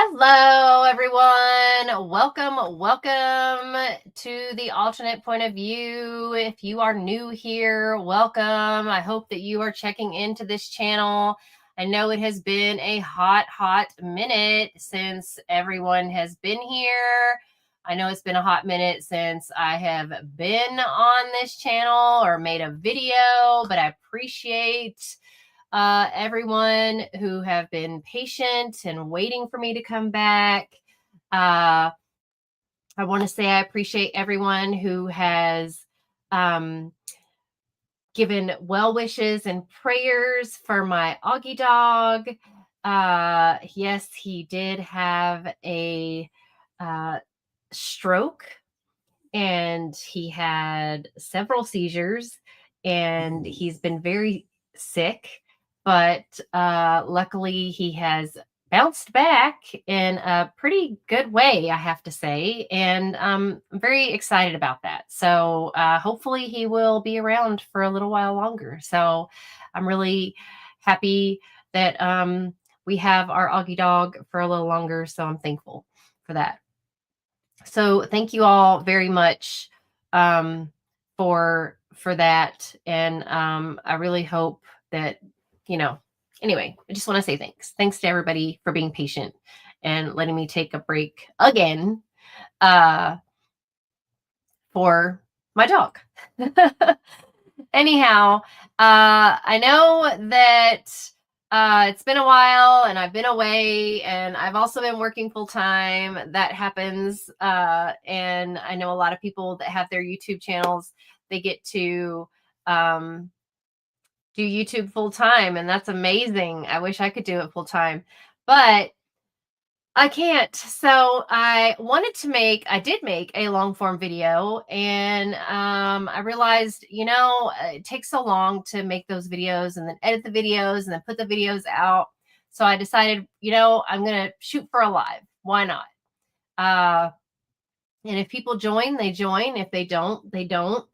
Hello, everyone. Welcome to the alternate point of view. If you are new here, welcome. I hope that you are checking into this channel. I know it has been a hot minute since everyone has been here. I know it's been a hot minute since I have been on this channel or made a video, but I appreciate everyone who have been patient and waiting for me to come back. I want to say I appreciate everyone who has given well wishes and prayers for my Augie dog. Yes, he did have a stroke and he had several seizures and he's been very sick, but luckily he has bounced back in a pretty good way, I have to say, and I'm very excited about that. So hopefully he will be around for a little while longer. So I'm really happy that we have our Augie dog for a little longer, so I'm thankful for that. So thank you all very much for that, and I really hope that Anyway, I just want to say thanks. Thanks to everybody for being patient and letting me take a break again for my dog. Anyhow, I know that it's been a while and I've been away and I've also been working full time. That happens. And I know a lot of people that have their YouTube channels, they get to do YouTube full time, and that's amazing. I wish I could do it full time, but I can't. So I did make a long form video, and I realized, it takes so long to make those videos and then edit the videos and then put the videos out. So I decided, I'm going to shoot for a live. Why not? And if people join, they join. If they don't, they don't.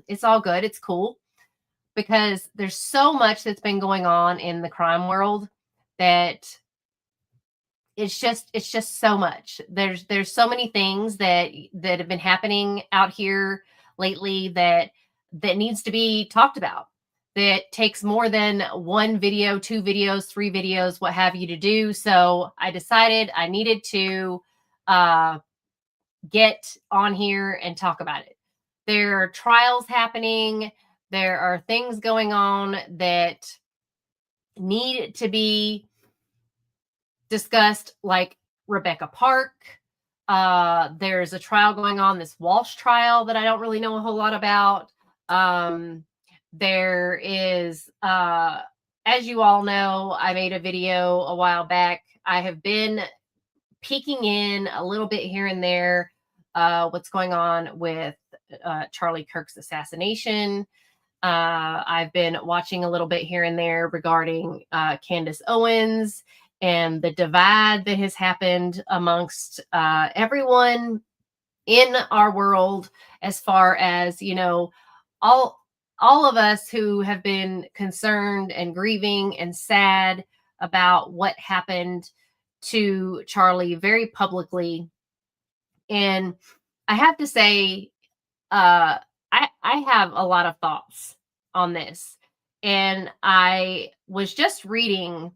It's all good. It's cool because there's so much that's been going on in the crime world that it's just so much. There's so many things that have been happening out here lately that needs to be talked about. That takes more than one video, 2 videos, 3 videos, what have you to do. So I decided I needed to get on here and talk about it. There are trials happening. There are things going on that need to be discussed, like Rebecca Park. There's a trial going on, this Walsh trial, that I don't really know a whole lot about. There is, as you all know, I made a video a while back. I have been peeking in a little bit here and there, what's going on with Charlie Kirk's assassination. I've been watching a little bit here and there regarding Candace Owens and the divide that has happened amongst everyone in our world, as far as, all of us who have been concerned and grieving and sad about what happened to Charlie very publicly. And I have to say, I have a lot of thoughts on this. And I was just reading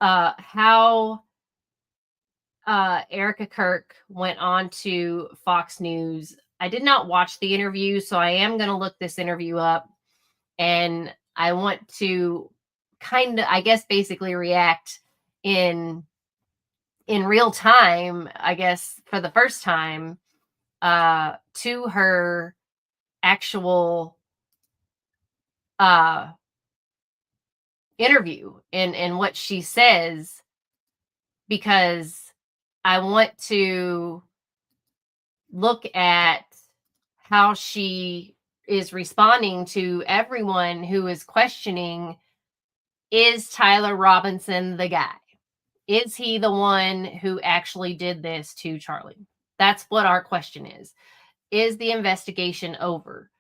how Erika Kirk went on to Fox News. I did not watch the interview, so I am going to look this interview up. And I want to kind of, I guess, basically react in real time, I guess, for the first time, to her actual interview and what she says, because I want to look at how she is responding to everyone who is questioning, is Tyler Robinson the guy? Is he the one who actually did this to Charlie? That's what our question is. Is the investigation over?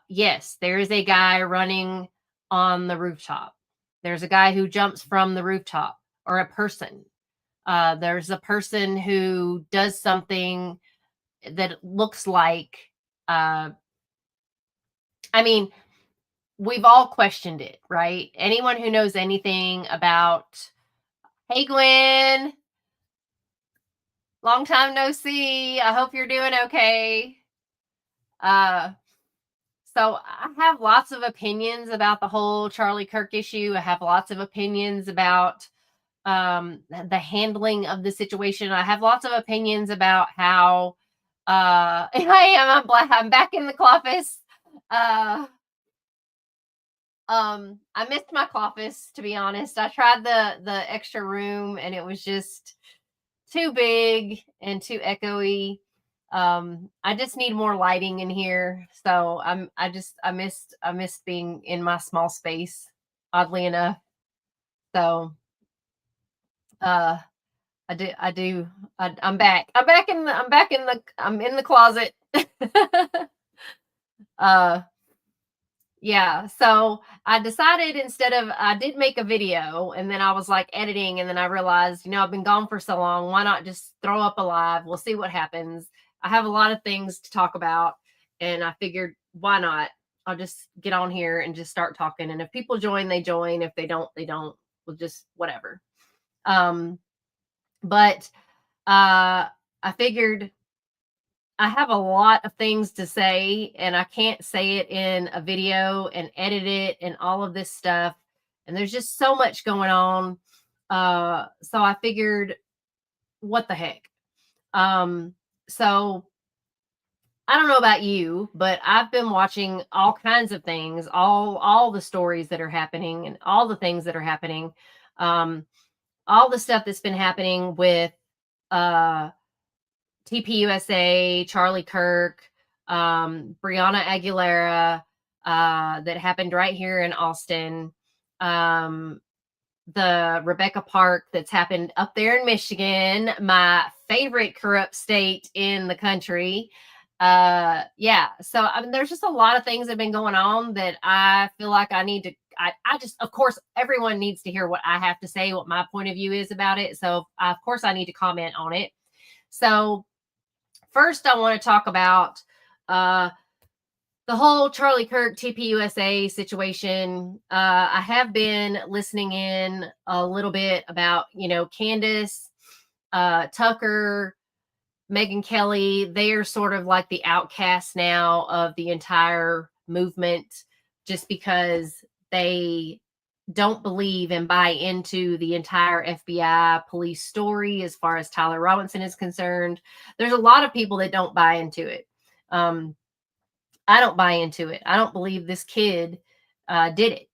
Yes, there is a guy running on the rooftop. There's a guy who jumps from the rooftop, or a person. There's a person who does something that looks like, uh, I mean, we've all questioned it, right? Anyone who knows anything about, hey, Gwen, long time no see. I hope you're doing okay. Uh, so I have lots of opinions about the whole Charlie Kirk issue. I have lots of opinions about the handling of the situation. I have lots of opinions about how I'm back in the office. I missed my office, to be honest. I tried the extra room and it was just too big and too echoey. I just need more lighting in here. So I missed being in my small space, oddly enough. So uh I'm back. I'm in the closet. uh yeah, so I decided, I did make a video and then I was like editing and then I realized, I've been gone for so long, why not just throw up a live? We'll see what happens. I have a lot of things to talk about and I figured why not? I'll just get on here and just start talking, and if people join, they join. If they don't, they don't. We'll just whatever. But I figured I have a lot of things to say and I can't say it in a video and edit it and all of this stuff. And there's just so much going on. So I figured, what the heck? So I don't know about you, but I've been watching all kinds of things, all the stories that are happening and all the things that are happening. Um, all the stuff that's been happening with uh TPUSA, Charlie Kirk, Brianna Aguilera, that happened right here in Austin. Um, the Rebecca Park that's happened up there in Michigan, my favorite corrupt state in the country. Yeah, so I mean, there's just a lot of things that have been going on that I feel like I need to. I just, of course, everyone needs to hear what I have to say, what my point of view is about it. So, of course, I need to comment on it. So, first, I want to talk about uh, the whole Charlie Kirk TPUSA situation. I have been listening in a little bit about, Candace, Tucker, Megyn Kelly. They are sort of like the outcasts now of the entire movement just because they don't believe and buy into the entire FBI police story as far as Tyler Robinson is concerned. There's a lot of people that don't buy into it. I don't buy into it. I don't believe this kid did it.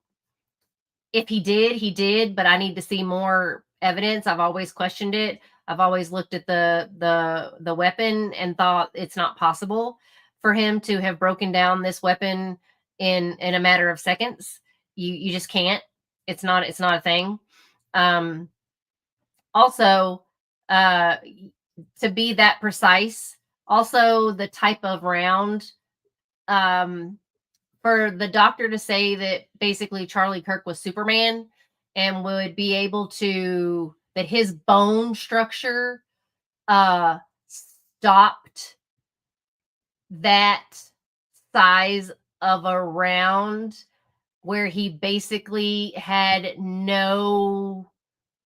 If he did, he did, but I need to see more evidence. I've always questioned it. I've always looked at the weapon and thought it's not possible for him to have broken down this weapon in a matter of seconds. You just can't. It's not a thing. Also, uh, to be that precise, also the type of round, um, for the doctor to say that basically Charlie Kirk was Superman and would be able to, that his bone structure uh stopped that size of a round, where he basically had no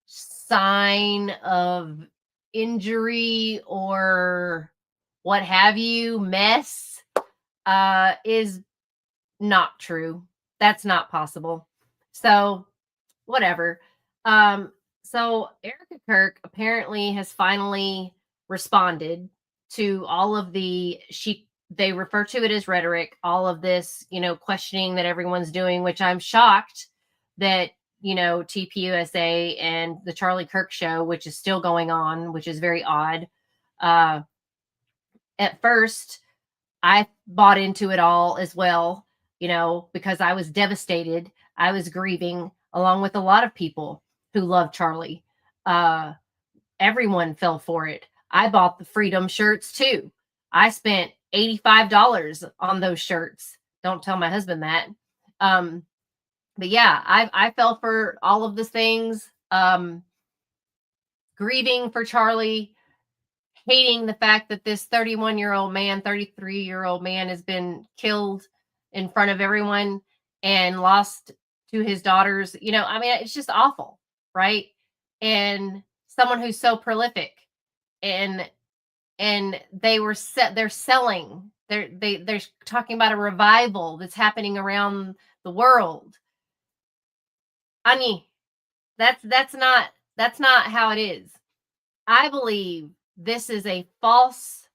sign of injury or what have you, mess, is not true. That's not possible. So, whatever. So Erika Kirk apparently has finally responded to all of they refer to it as rhetoric, all of this, questioning that everyone's doing, which I'm shocked that, TPUSA and the Charlie Kirk show, which is still going on, which is very odd. At first, I bought into it all as well, because I was devastated. I was grieving along with a lot of people who love Charlie. Everyone fell for it. I bought the Freedom shirts too. I spent $85 on those shirts. Don't tell my husband that. But yeah, I fell for all of the things. grieving for Charlie, hating the fact that this 31-year-old man, 33-year-old man has been killed in front of everyone and lost to his daughters. I mean, it's just awful, right? And someone who's so prolific, and they're selling, they're talking about a revival that's happening around the world. I mean, that's not how it is. I believe this is a false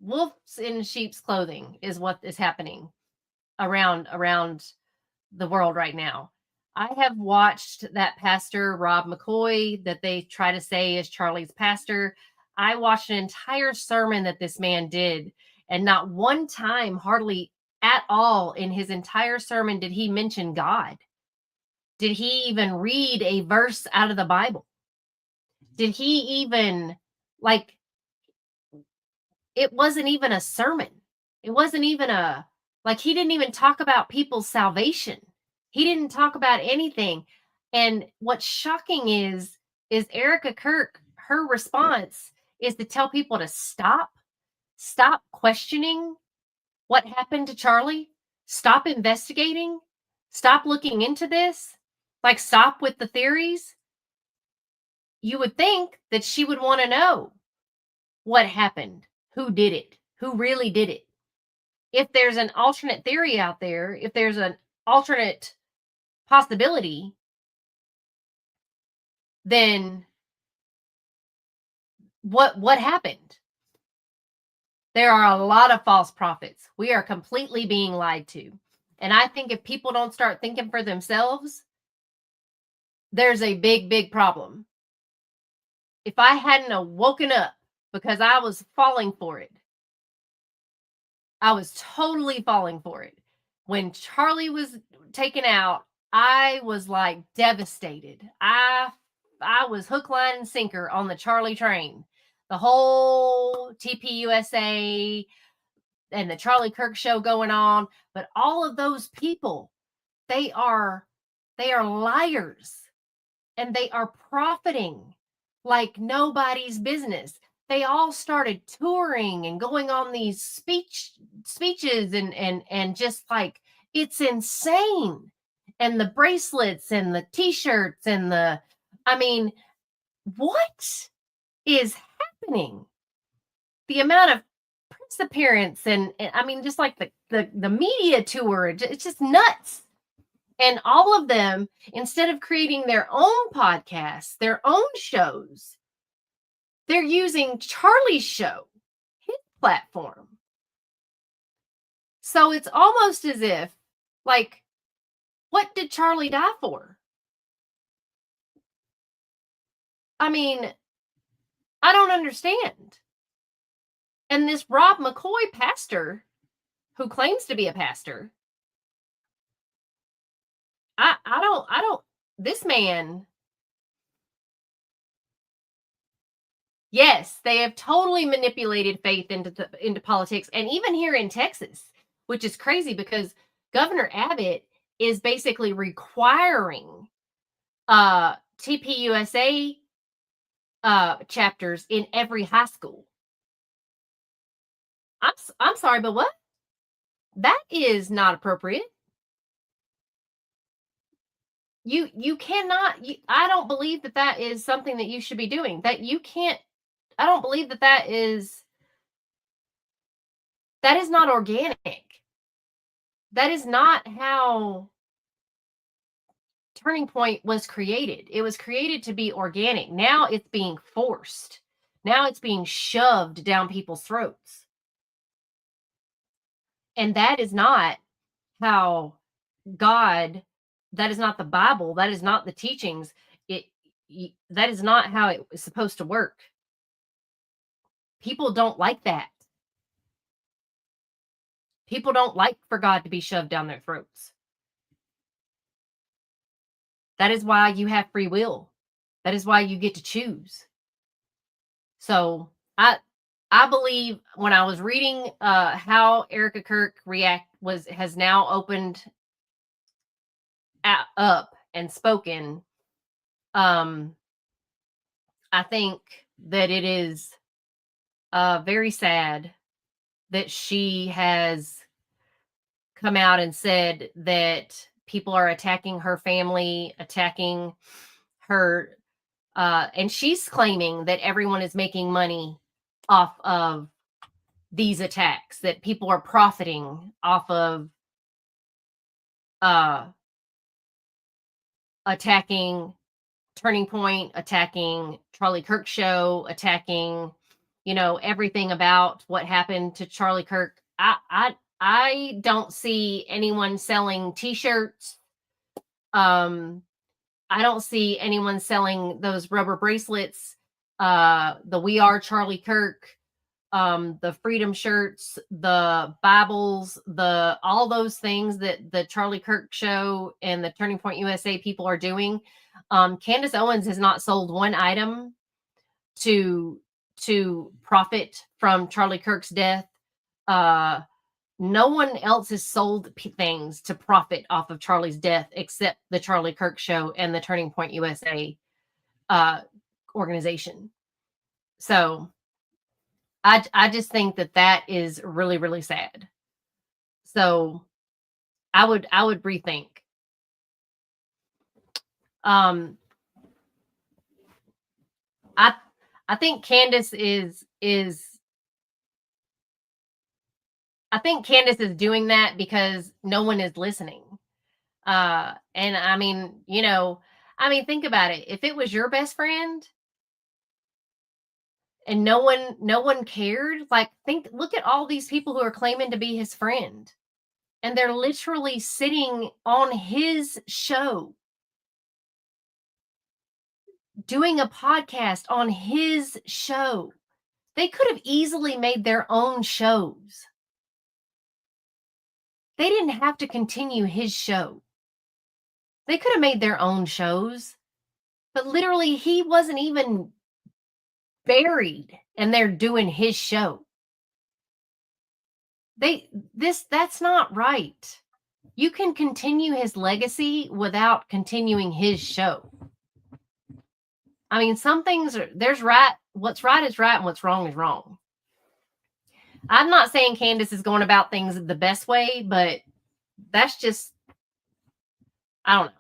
wolves in sheep's clothing is what is happening around the world right now. I have watched that pastor Rob McCoy that they try to say is Charlie's pastor. I watched an entire sermon that this man did, and not one time, hardly at all in his entire sermon, did he mention God. Did he even read a verse out of the Bible? Did he even, like, it wasn't even a sermon. It wasn't even he didn't even talk about people's salvation. He didn't talk about anything. And what's shocking is Erika Kirk, her response is to tell people to stop questioning what happened to Charlie, stop investigating, stop looking into this, like stop with the theories. You would think that she would want to know what happened, who did it, who really did it. If there's an alternate theory out there, if there's an alternate possibility, then what happened? There are a lot of false prophets. We are completely being lied to. And I think if people don't start thinking for themselves, there's a big problem. If I hadn't woken up because I was falling for it, I was totally falling for it. When Charlie was taken out, I was like devastated. I was hook, line, and sinker on the Charlie train. The whole TPUSA and the Charlie Kirk show going on. But all of those people, they are liars, and they are profiting like nobody's business. They all started touring and going on these speeches and just like, it's insane. And the bracelets and the t-shirts and I mean, what is happening? The amount of press appearance and I mean, just like the media tour, it's just nuts. And all of them, instead of creating their own podcasts, their own shows, they're using Charlie's show, his platform. So it's almost as if, like, what did Charlie die for? I mean, I don't understand. And this Rob McCoy pastor, who claims to be a pastor, I don't, this man, yes, they have totally manipulated faith into politics, and even here in Texas, which is crazy because Governor Abbott is basically requiring TPUSA chapters in every high school. I'm sorry, but what? That is not appropriate. You cannot. I don't believe that is something that you should be doing. That you can't. I don't believe that is not organic. That is not how Turning Point was created. It was created to be organic. Now it's being forced. Now it's being shoved down people's throats. And that is not how God, that is not the Bible, that is not the teachings. That is not how it was supposed to work. People don't like that. People don't like for God to be shoved down their throats. That is why you have free will. That is why you get to choose. So I believe when I was reading how Erika Kirk has now opened up and spoken, Um, I think that it is very sad that she has come out and said that people are attacking her family, attacking her, and she's claiming that everyone is making money off of these attacks, that people are profiting off of uh, attacking Turning Point, attacking Charlie Kirk show, attacking, everything about what happened to Charlie Kirk. I don't see anyone selling t-shirts. I don't see anyone selling those rubber bracelets, the We Are Charlie Kirk, the freedom shirts, the Bibles, all those things that the Charlie Kirk show and the Turning Point USA people are doing. Candace Owens has not sold one item to profit from Charlie Kirk's death. No one else has sold things to profit off of Charlie's death except the Charlie Kirk show and the Turning Point USA organization. So I just think that is really, really sad. So I would rethink. I think Candace is I think Candace is doing that because no one is listening. And I mean, think about it. If it was your best friend and no one cared, like look at all these people who are claiming to be his friend. And they're literally sitting on his show, doing a podcast on his show. They could have easily made their own shows. They didn't have to continue his show. They could have made their own shows. But literally, he wasn't even buried and they're doing his show. That's not right. You can continue his legacy without continuing his show. I mean, some things there's right. What's right is right and what's wrong is wrong. I'm not saying Candace is going about things the best way, but that's just, I don't know.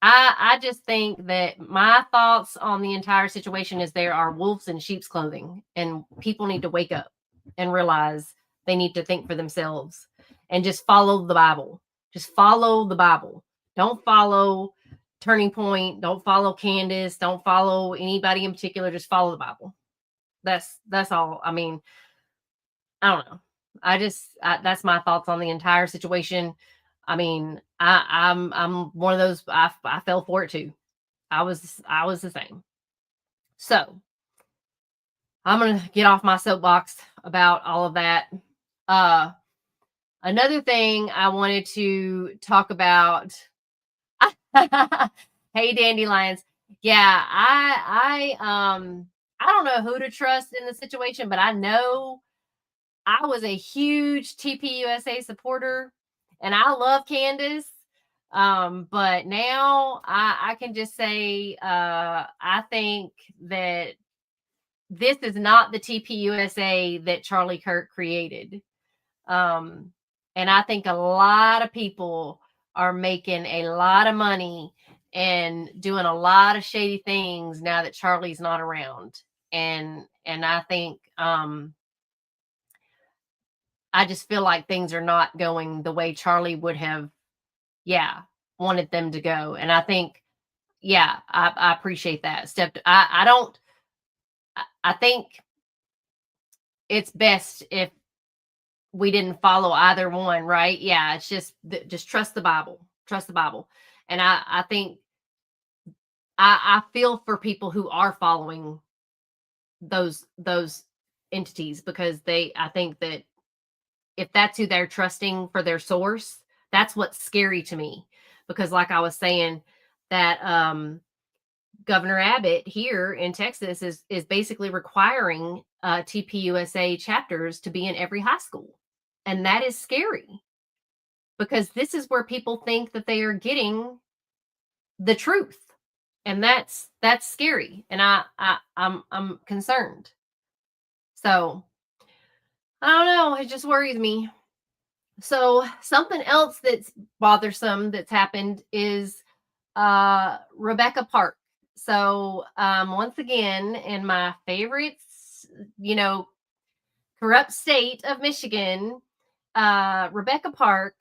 I just think that my thoughts on the entire situation is there are wolves in sheep's clothing, and people need to wake up and realize they need to think for themselves and just follow the Bible. Just follow the Bible. Don't follow Turning Point. Don't follow Candace. Don't follow anybody in particular. Just follow the Bible. That's all. I mean, I don't know. That's my thoughts on the entire situation. I mean, I'm one of those. I fell for it too. I was the same. So I'm gonna get off my soapbox about all of that. Another thing I wanted to talk about. Hey, dandelions. Yeah, I don't know who to trust in the situation, but I know I was a huge TPUSA supporter, and I love Candace. But now I can just say I think that this is not the TPUSA that Charlie Kirk created. And I think a lot of people are making a lot of money and doing a lot of shady things now that Charlie's not around. And I think I just feel like things are not going the way Charlie would have, wanted them to go. And I think, I appreciate that. I think it's best if we didn't follow either one, right? Yeah, it's just trust the Bible. Trust the Bible. And I think I feel for people who are following those entities, because I think that if that's who they're trusting for their source, that's what's scary to me. Because like I was saying, that Governor Abbott here in Texas is basically requiring TPUSA chapters to be in every high school. And that is scary, because this is where people think that they are getting the truth. And that's scary. And I'm concerned. So I don't know. It just worries me. So something else that's bothersome that's happened is Rebecca Park. So once again, in my favorite, you know, corrupt state of Michigan, Rebecca Park,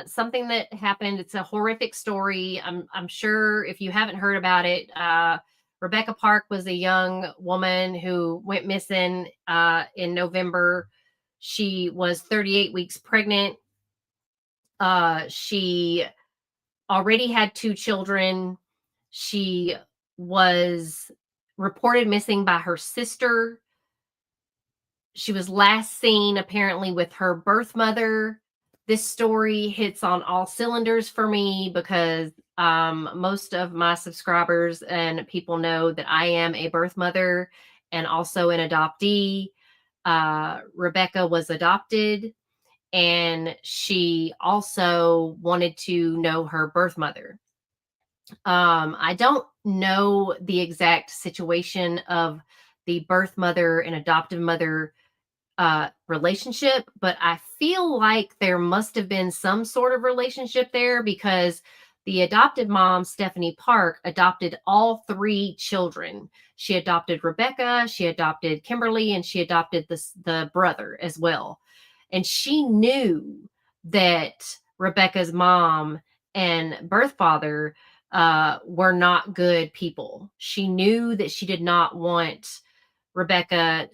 something that happened. It's a horrific story. I'm sure if you haven't heard about it, Rebecca Park was a young woman who went missing in November. She was 38 weeks pregnant. She already had two children. She was reported missing by her sister. She was last seen apparently with her birth mother. This story hits on all cylinders for me because most of my subscribers and people know that I am a birth mother and also an adoptee. Rebecca was adopted, and she also wanted to know her birth mother. I don't know the exact situation of the birth mother and adoptive mother relationship, but I feel like there must have been some sort of relationship there because the adoptive mom, Stephanie Park, adopted all three children. She adopted Rebecca, she adopted Kimberly, and she adopted the brother as well. And she knew that Rebecca's mom and birth father were not good people. She knew that she did not want Rebecca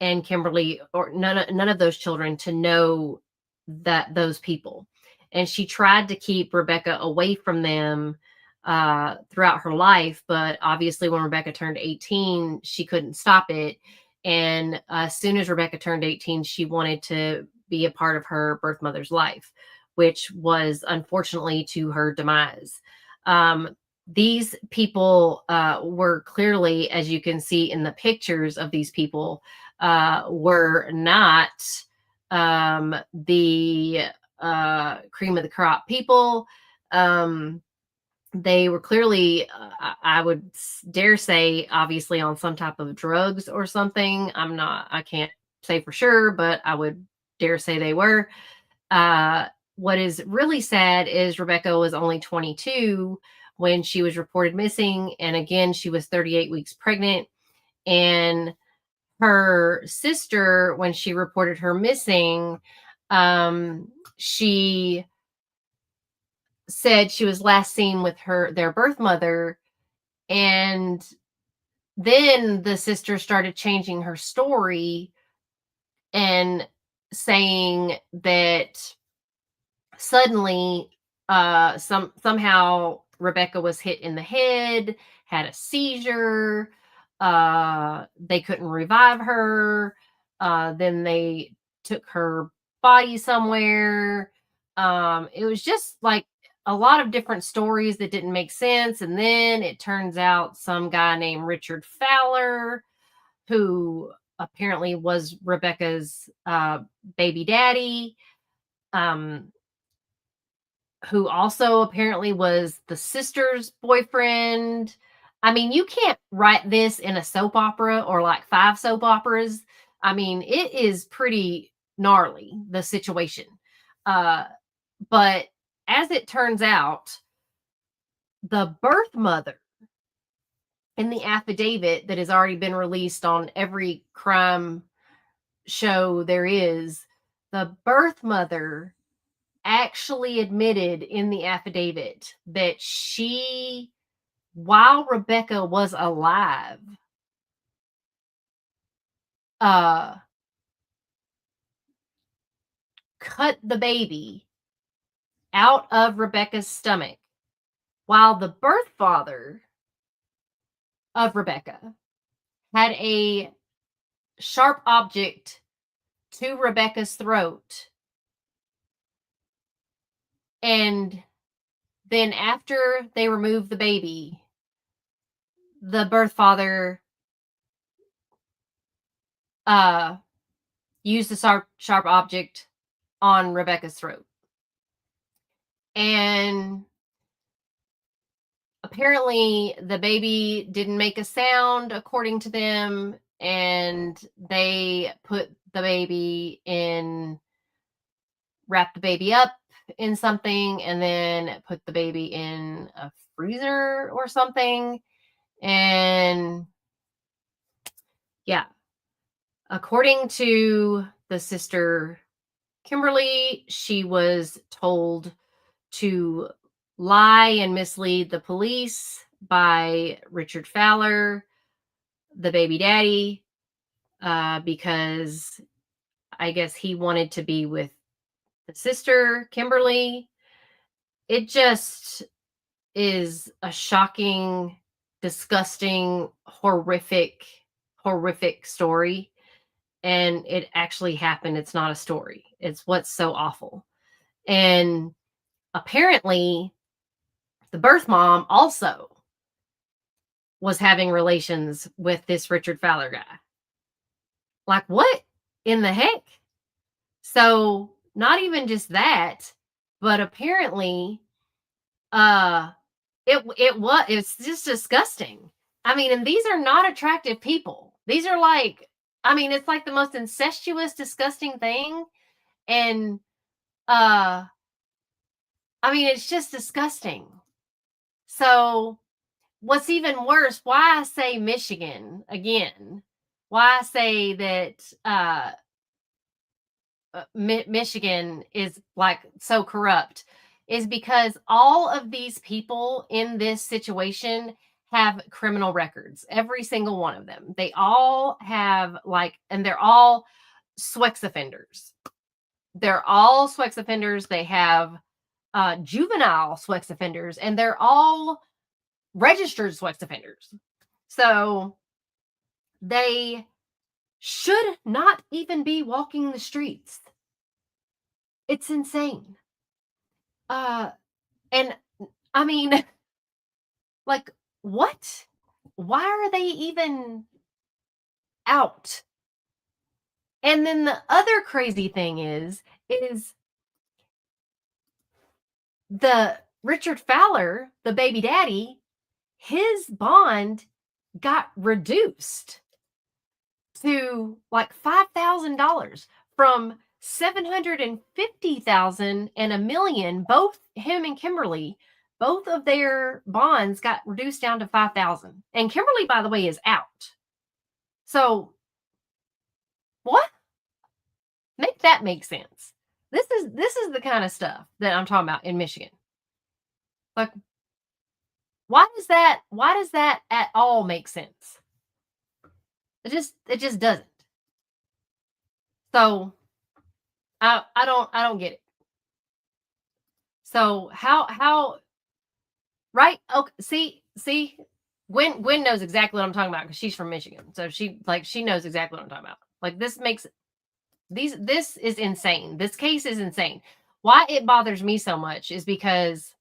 and Kimberly or none of those children to know that those people. And she tried to keep Rebecca away from them throughout her life, but obviously when Rebecca turned 18, she couldn't stop it. And as soon as Rebecca turned 18, she wanted to be a part of her birth mother's life, which was unfortunately to her demise. These people were clearly, as you can see in the pictures of these people, were not the cream of the crop people. They were clearly, I would dare say, obviously on some type of drugs or something. I can't say for sure, but I would dare say they were. What is really sad is Rebecca was only 22 when she was reported missing. And again, she was 38 weeks pregnant. And her sister, when she reported her missing, she said she was last seen with their birth mother. And then the sister started changing her story and saying that suddenly somehow Rebecca was hit in the head, had a seizure, they couldn't revive her, then they took her body somewhere. It was just like a lot of different stories that didn't make sense. And then it turns out some guy named Richard Fowler, who apparently was Rebecca's baby daddy, um, who also apparently was the sister's boyfriend. I mean, you can't write this in a soap opera or like 5 soap operas. I mean, it is pretty gnarly, the situation. Uh, but as it turns out, the birth mother in the affidavit that has already been released on every crime show there is, the birth mother actually admitted in the affidavit that she, while Rebecca was alive, uh, cut the baby out of Rebecca's stomach, while the birth father of Rebecca had a sharp object to Rebecca's throat. And then after they removed the baby, the birth father uh, used the sharp object on Rebecca's throat. And apparently the baby didn't make a sound according to them, and they wrapped the baby up in something, and then put the baby in a freezer or something. And yeah, according to the sister Kimberly, she was told to lie and mislead the police by Richard Fowler, the baby daddy, because I guess he wanted to be with the sister, Kimberly. It just is a shocking, disgusting, horrific story. And it actually happened. It's not a story. It's what's so awful. And apparently, the birth mom also was having relations with this Richard Fowler guy. Like, what in the heck? So, not even just that, but apparently, it's just disgusting. I mean, and these are not attractive people. These are like, I mean, it's like the most incestuous, disgusting thing. And I mean, it's just disgusting. So, what's even worse, why I say Michigan again, why I say that Michigan is like so corrupt is because all of these people in this situation have criminal records. Every single one of them. They all have and they're all SWEX offenders. They're all SWEX offenders. They have juvenile SWEX offenders, and they're all registered SWEX offenders. So they should not even be walking the streets. It's insane. And I mean, like, what? Why are they even out? And then the other crazy thing is the Richard Fowler, the baby daddy, his bond got reduced to like $5,000 from 750,000 and $1 million. Both him and Kimberly, both of their bonds got reduced down to 5,000. And Kimberly, by the way, is out. So what? Make that make sense. This is the kind of stuff that I'm talking about in Michigan. Like, why does that at all make sense? It just doesn't. So I don't get it. So how right? Okay, see, Gwen knows exactly what I'm talking about because she's from Michigan. So she knows exactly what I'm talking about. Like, this is insane. This case is insane. Why it bothers me so much is because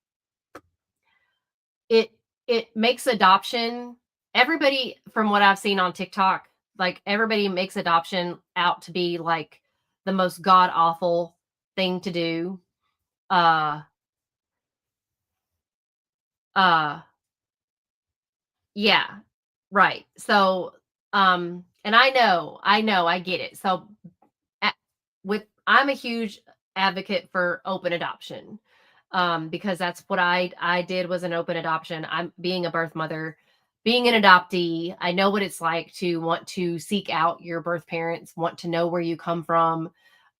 it makes adoption, everybody from what I've seen on TikTok, like, everybody makes adoption out to be like the most god awful thing to do. Uh yeah, right. So and I get it. So I'm a huge advocate for open adoption. Because that's what I did, was an open adoption. I'm being a birth mother, being an adoptee. I know what it's like to want to seek out your birth parents, want to know where you come from,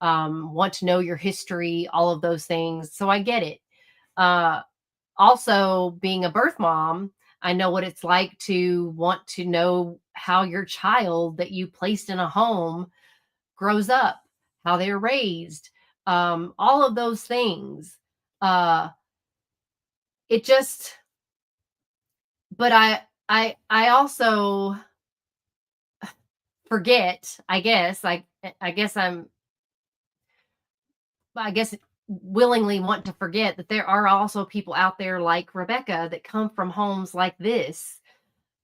want to know your history, all of those things. So I get it. Also, being a birth mom, I know what it's like to want to know how your child that you placed in a home grows up, how they're raised, all of those things. It just, but I also forget, I guess, I guess willingly want to forget that there are also people out there like Rebecca that come from homes like this,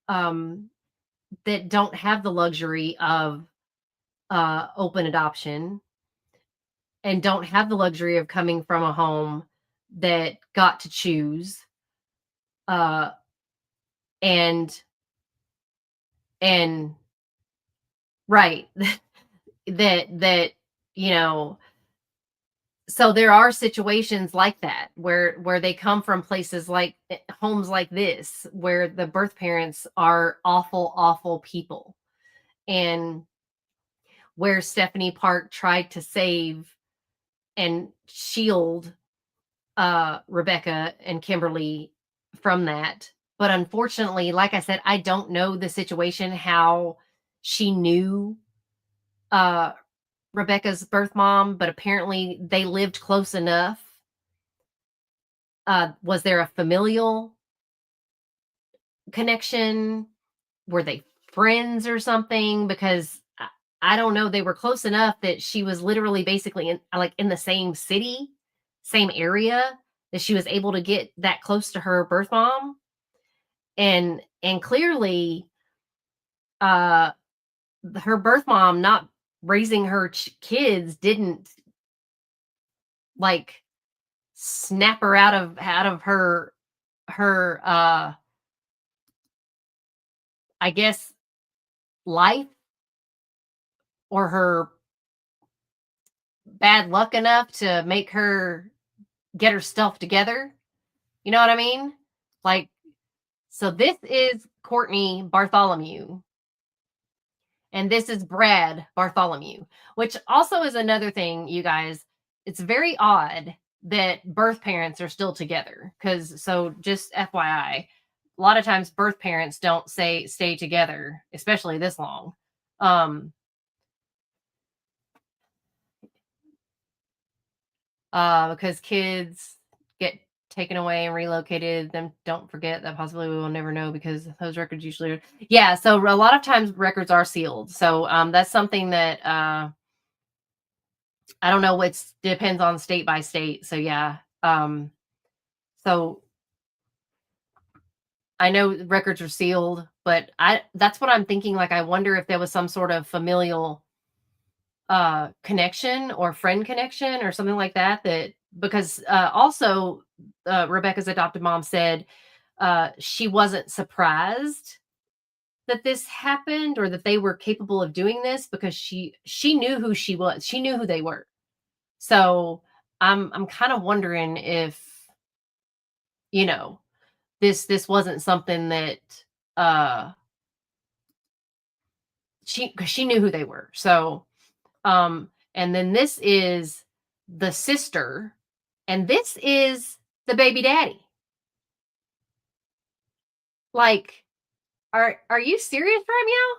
that don't have the luxury of open adoption, and don't have the luxury of coming from a home that got to choose. and and right. That you know, so there are situations like that where they come from places like homes like this where the birth parents are awful, awful people, and where Stephanie Park tried to save and shield Rebecca and Kimberly from that. But unfortunately, like I said, I don't know the situation, how she knew uh, Rebecca's birth mom, but apparently they lived close enough. Was there a familial connection? Were they friends or something? Because I don't know. They were close enough that she was literally basically in the same city, same area, that she was able to get that close to her birth mom. And clearly, uh, her birth mom not raising her kids didn't like snap her out of her I guess life, or her bad luck enough to make her get her stuff together. You know what I mean? Like, so this is Courtney Bartholomew, and this is Brad Bartholomew, which also is another thing, you guys. It's very odd that birth parents are still together. Because, so just FYI, a lot of times birth parents don't stay together, especially this long. Because kids get taken away and relocated. Then don't forget that possibly we will never know, because those records usually are, yeah. So a lot of times records are sealed. So that's something that I don't know. It's depends on state by state. So yeah. So I know records are sealed, but that's what I'm thinking. Like, I wonder if there was some sort of familial connection or friend connection or something like that, because also Rebecca's adopted mom said she wasn't surprised that this happened, or that they were capable of doing this, because she knew who she was. She knew who they were. So I'm kind of wondering if, you know, this wasn't something that uh cuz she knew who they were. So and then this is the sister, and this is the baby daddy. Like, are you serious right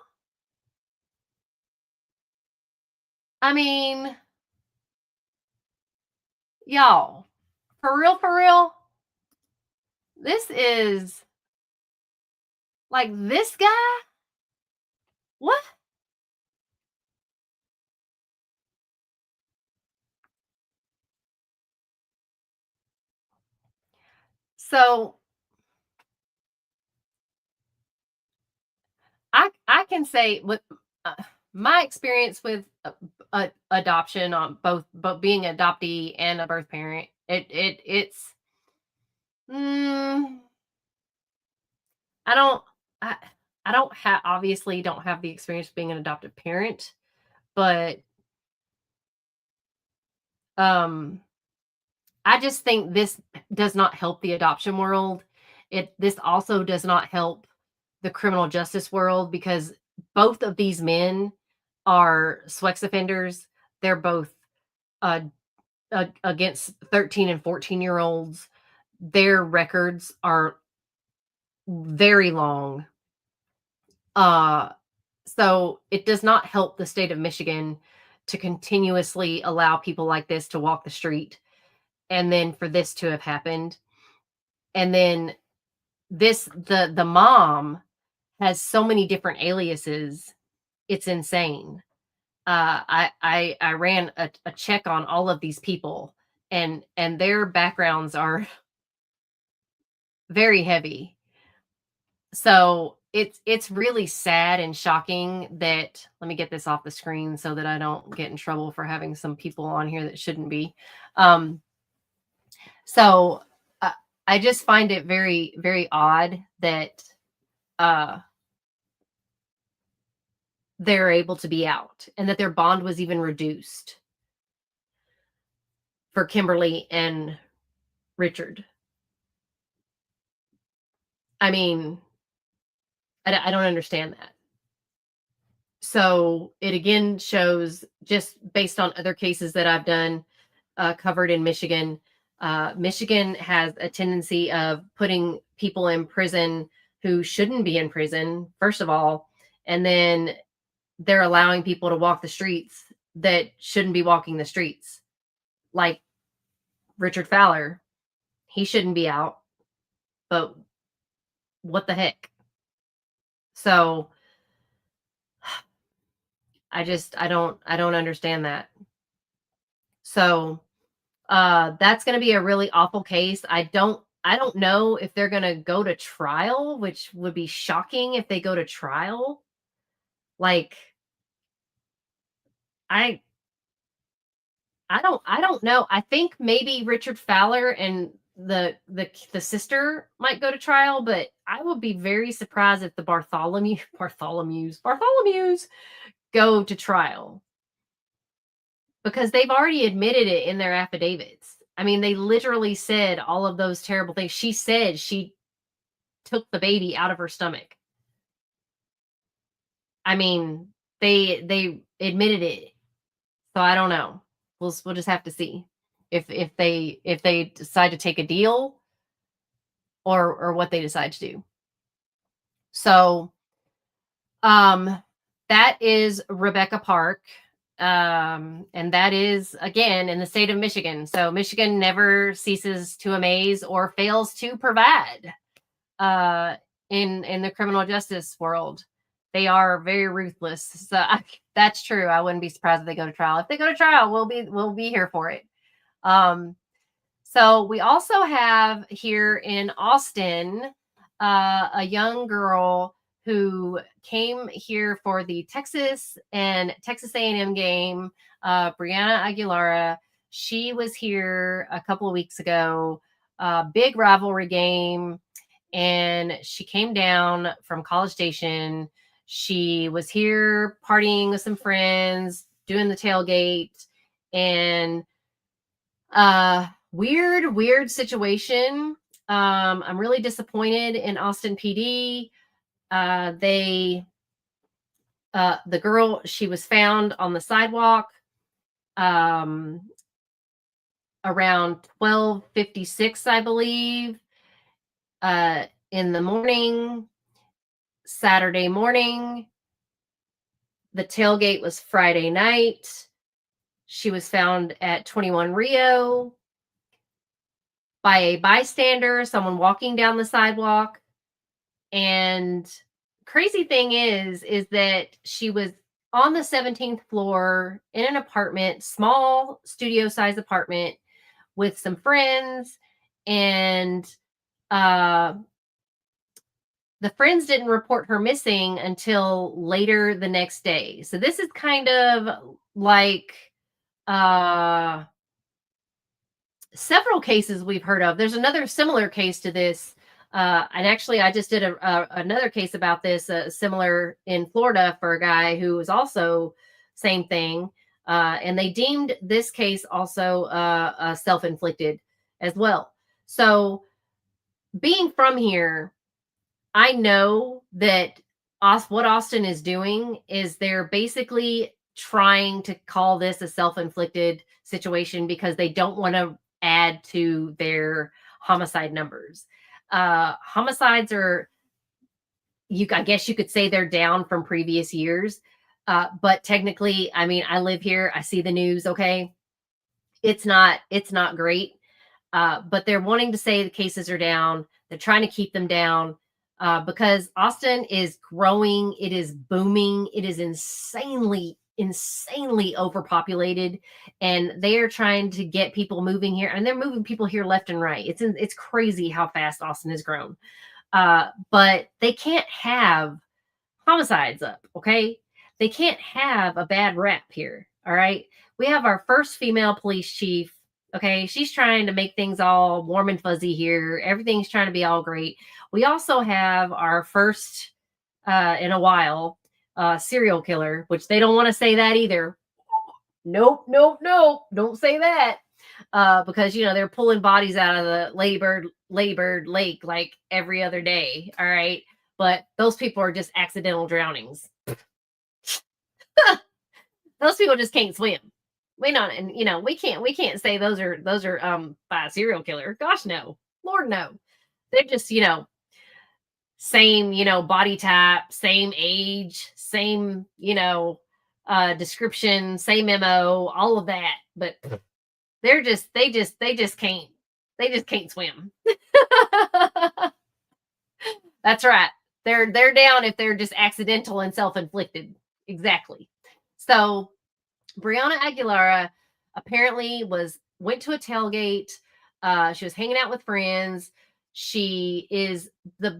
now? I mean, y'all, for real, for real. This is like this guy? What? So I can say with uh, my experience with adoption, on both being an adoptee and a birth parent, it's mm, I don't I I don't have obviously don't have the experience of being an adoptive parent, but um I just think this does not help the adoption world. This also does not help the criminal justice world, because both of these men are sex offenders. They're both uh, against 13 and 14-year-olds. Their records are very long. Uh, so it does not help the state of Michigan to continuously allow people like this to walk the street, and then for this to have happened. And then the mom has so many different aliases. It's insane. I ran a check on all of these people, and their backgrounds are very heavy. So it's really sad and shocking that, let me get this off the screen so that I don't get in trouble for having some people on here that shouldn't be. Um, so I just find it very, very odd that uh, they're able to be out, and that their bond was even reduced for Kimberly and Richard. I mean, I don't understand that. So it again shows, just based on other cases that I've done, covered in Michigan. Michigan has a tendency of putting people in prison who shouldn't be in prison, first of all, and then they're allowing people to walk the streets that shouldn't be walking the streets. Like Richard Fowler, he shouldn't be out, but what the heck? So I don't understand that. So that's going to be a really awful case. I don't know if they're going to go to trial, which would be shocking if they go to trial. Like I I don't know. I think maybe Richard Fowler and the sister might go to trial, but I would be very surprised if the Bartholomew's go to trial, because they've already admitted it in their affidavits. I mean, they literally said all of those terrible things. She said she took the baby out of her stomach. I mean, they admitted it. So I don't know. We'll just have to see if they decide to take a deal, or what they decide to do. So that is Rebecca Park. And that is, again, in the state of Michigan. So Michigan never ceases to amaze or fails to provide in the criminal justice world. They are very ruthless. So that's true. I wouldn't be surprised if they go to trial. If they go to trial, we'll be here for it. So we also have here in Austin a young girl who came here for the Texas and Texas A&M game. Brianna Aguilera. She was here a couple of weeks ago. Big rivalry game, and she came down from College Station. She was here partying with some friends, doing the tailgate, and weird situation. I'm really disappointed in Austin PD. The girl, she was found on the sidewalk around 12:56, I believe, in the morning, Saturday morning. The tailgate was Friday night. She was found at 21 Rio by a bystander, someone walking down the sidewalk. And crazy thing is that she was on the 17th floor in an apartment, small studio size apartment, with some friends, and the friends didn't report her missing until later the next day. So this is kind of like several cases we've heard of. There's another similar case to this. And actually, I just did another case about this, similar in Florida, for a guy who was also same thing. And they deemed this case also self-inflicted as well. So being from here, I know that what Austin is doing is they're basically trying to call this a self-inflicted situation because they don't want to add to their homicide numbers. Homicides are, I guess you could say, they're down from previous years. But technically, I mean, I live here, I see the news. Okay. It's not great. But they're wanting to say the cases are down. They're trying to keep them down because Austin is growing. It is booming. It is insanely overpopulated, and they are trying to get people moving here, and they're moving people here left and right. It's crazy how fast Austin has grown. But they can't have homicides up. Okay. They can't have a bad rap here. All right. We have our first female police chief Okay, she's trying to make things all warm and fuzzy here. Everything's trying to be all great. We also have our first in a while serial killer, which they don't want to say that either. Nope, nope, nope. Don't say that. Because they're pulling bodies out of the Ladybird Lake like every other day. All right. But those people are just accidental drownings. Those people just can't swim. We not, and we can't say those are by a serial killer. Gosh, no. Lord, no. They're just, same, body type, same age, same, description, same MO, all of that. But they just can't swim. That's right. They're down if they're just accidental and self-inflicted. Exactly. So Brianna Aguilera apparently went to a tailgate. She was hanging out with friends. She is the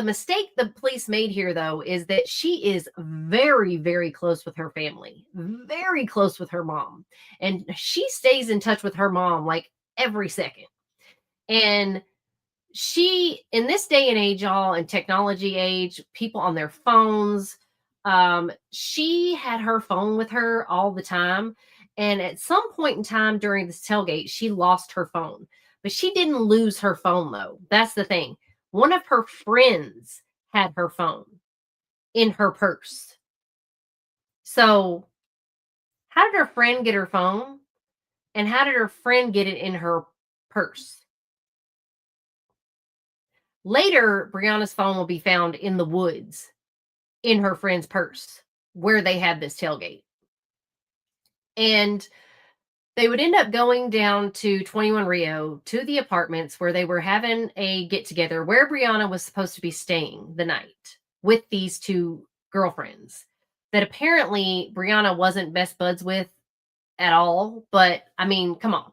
mistake the police made here, though, is that she is very, very close with her family, very close with her mom. And she stays in touch with her mom like every second. And she, in this day and age, y'all, and technology age, people on their phones, she had her phone with her all the time. And at some point in time during this tailgate, she lost her phone. But she didn't lose her phone, though. That's the thing. One of her friends had her phone in her purse. So, how did her friend get her phone? And how did her friend get it in her purse? Later, Brianna's phone will be found in the woods in her friend's purse where they had this tailgate. And they would end up going down to 21 Rio to the apartments where they were having a get together where Brianna was supposed to be staying the night with these two girlfriends that apparently Brianna wasn't best buds with at all. But I mean, come on,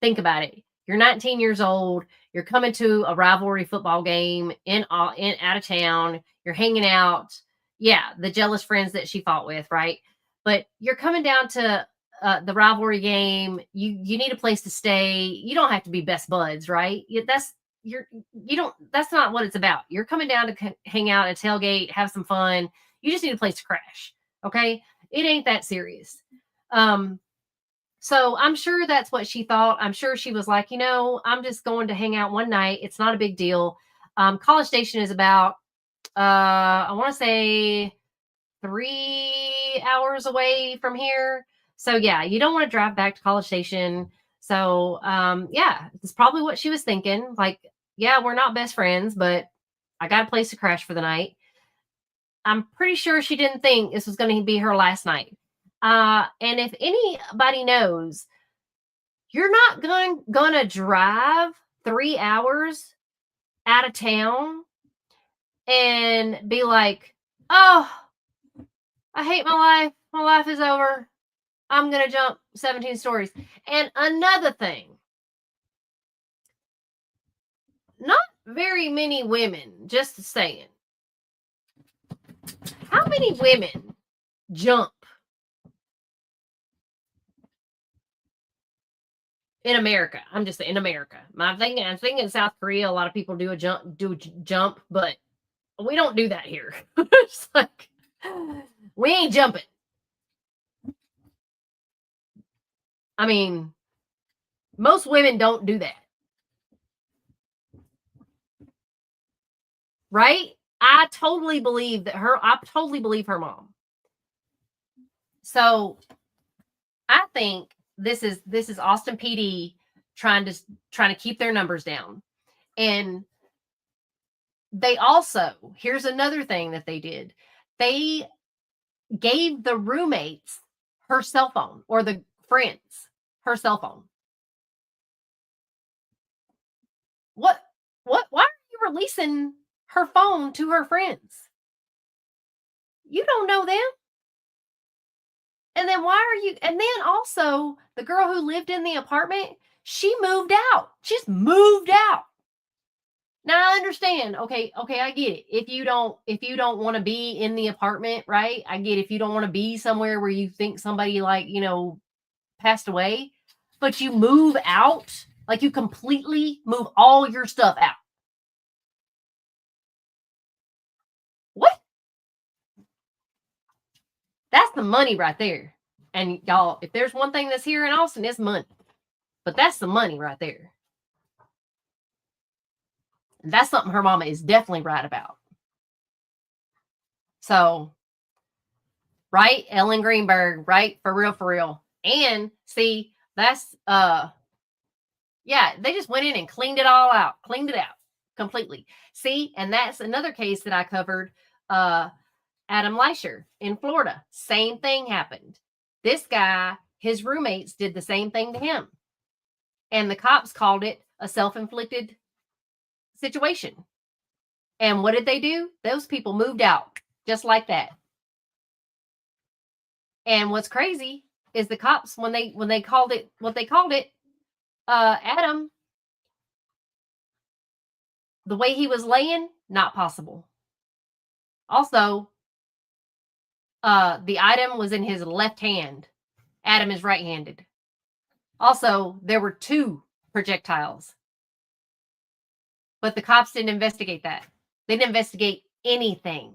think about it. You're 19 years old. You're coming to a rivalry football game in out of town. You're hanging out. Yeah, the jealous friends that she fought with, right? But you're coming down to the rivalry game. You need a place to stay. You don't have to be best buds, right? That's not what it's about. You're coming down to hang out at a tailgate, have some fun. You just need a place to crash. Okay, it ain't that serious. So I'm sure that's what she thought. I'm sure she was like, I'm just going to hang out one night. It's not a big deal. College Station is about, I want to say 3 hours away from here. So yeah, you don't want to drive back to College Station. So yeah, it's probably what she was thinking. Like, yeah, we're not best friends, but I got a place to crash for the night. I'm pretty sure she didn't think this was going to be her last night. And if anybody knows, you're not gonna drive 3 hours out of town and be like, oh, I hate my life. My life is over. I'm going to jump 17 stories. And another thing, not very many women, just saying, how many women jump in America? I'm just saying, in America. I'm thinking in South Korea, a lot of people do a jump, but we don't do that here. It's like, we ain't jumping. I mean, most women don't do that. Right? I totally believe her mom. So I think this is Austin PD trying to keep their numbers down. And they also, here's another thing that they did. They gave the roommates her cell phone, or the friends her cell phone. Why are you releasing her phone to her friends? You don't know them. And then and then also the girl who lived in the apartment, she moved out. She's moved out. Now I understand. Okay, I get it. If you don't want to be in the apartment, right? I get if you don't want to be somewhere where you think somebody passed away. but you move out, like you completely move all your stuff out. What? That's the money right there. And y'all, if there's one thing that's here in Austin, it's money. But that's the money right there. And that's something her mama is definitely right about. So, right, Ellen Greenberg, right? For real, for real. And see, that's yeah, they just went in and cleaned it all out, cleaned it out completely. See, and that's another case that I covered. Adam Leisher in Florida, same thing happened. This guy, his roommates did the same thing to him, and the cops called it a self-inflicted situation. And what did they do? Those people moved out just like that. And what's crazy is the cops, when they called it what they called it, Adam, the way he was laying, not possible. Also, the item was in his left hand. Adam is right-handed. Also, there were 2 projectiles. But the cops didn't investigate that. They didn't investigate anything.